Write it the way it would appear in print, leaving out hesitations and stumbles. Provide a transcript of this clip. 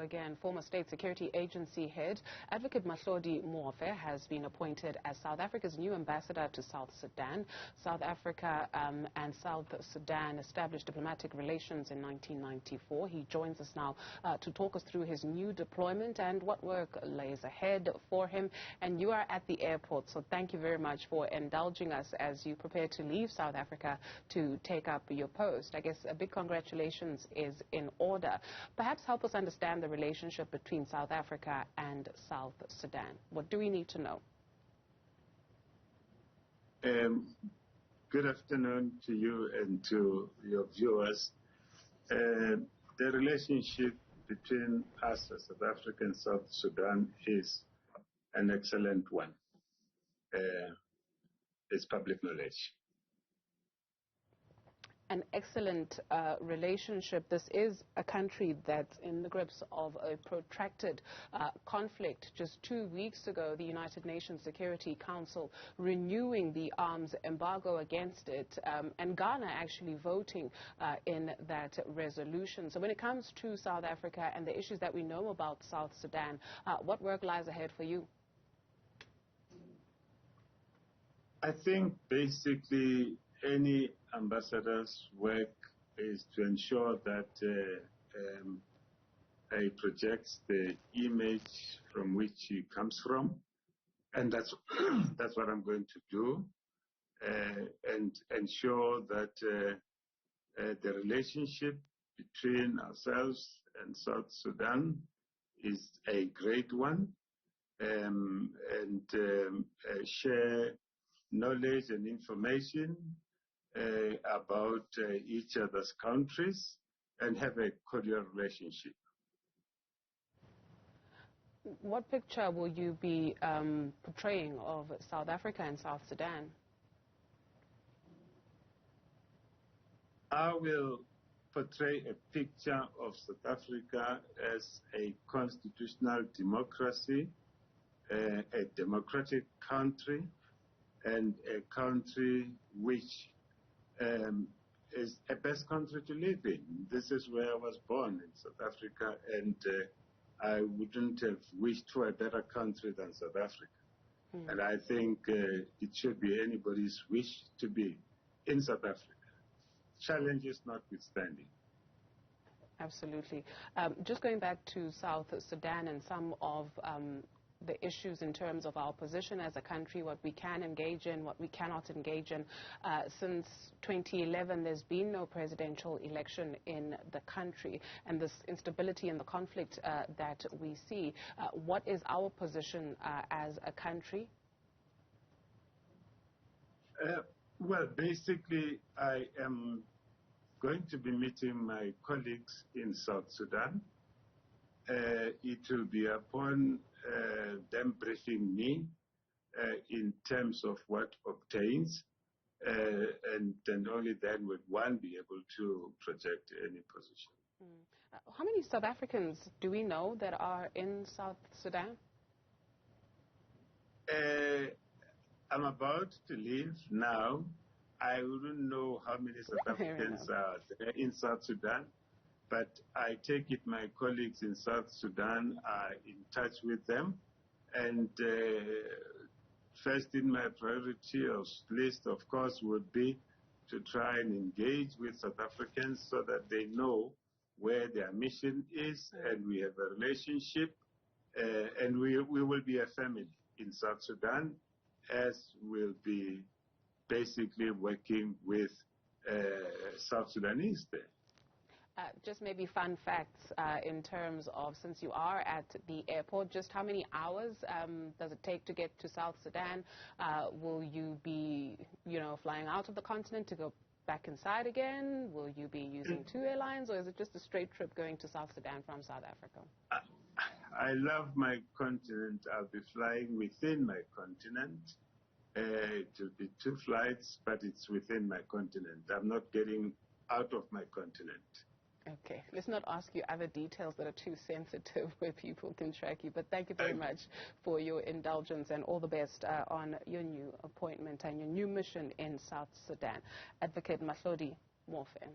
again. Former State Security Agency head, Advocate Mahlodi Muofhe, has been appointed as South Africa's new ambassador to South Sudan. South Africa and South Sudan established diplomatic relations in 1994. He joins us now to talk us through his new deployment and what work lays ahead for him. And you are at the airport, so thank you very much for indulging us as you prepare to leave South Africa to take up your post. I guess a big congratulations is in order. Perhaps help us understand the relationship between South Africa and South Sudan. What do we need to know? Good afternoon to you and to your viewers. The relationship between us as South Africa and South Sudan is an excellent one. It's public knowledge. An excellent relationship. This is a country that's in the grips of a protracted conflict. Just 2 weeks ago, the United Nations Security Council renewing the arms embargo against it, and Ghana actually voting in that resolution. So when it comes to South Africa and the issues that we know about South Sudan, what work lies ahead for you? I think basically any ambassador's work is to ensure that he projects the image from which he comes from, and that's that's what I'm going to do, and ensure that the relationship between ourselves and South Sudan is a great one, and share knowledge and information about each other's countries and have a cordial relationship. What picture will you be portraying of South Africa and South Sudan? I will portray a picture of South Africa as a constitutional democracy, a democratic country, and a country which is a best country to live in. This is where I was born, in South Africa, and I wouldn't have wished for a better country than South Africa. And I think it should be anybody's wish to be in South Africa, challenges notwithstanding. Absolutely. Just going back to South Sudan and some of the issues in terms of our position as a country, what we can engage in, what we cannot engage in. Since 2011, there's been no presidential election in the country, and this instability and the conflict that we see. What is our position as a country? Well, basically, I am going to be meeting my colleagues in South Sudan. It will be upon them briefing me in terms of what obtains, and only then would one be able to project any position. How many South Africans do we know that are in South Sudan? I'm about to leave now. I wouldn't know how many South Africans are there in South Sudan, but I take it my colleagues in South Sudan are in touch with them. And first in my priority list, of course, would be to try and engage with South Africans so that they know where their mission is, and we have a relationship, and we will be a family in South Sudan, as we'll be basically working with South Sudanese there. Just maybe fun facts in terms of, since you are at the airport, just how many hours does it take to get to South Sudan? Will you be, flying out of the continent to go back inside again? Will you be using two airlines, or is it just a straight trip going to South Sudan from South Africa? I love my continent. I'll be flying within my continent. It will be 2 flights, but it's within my continent. I'm not getting out of my continent. Okay, let's not ask you other details that are too sensitive where people can track you, but thank you very much for your indulgence, and all the best on your new appointment and your new mission in South Sudan. Advocate Mahlodi Muofhe.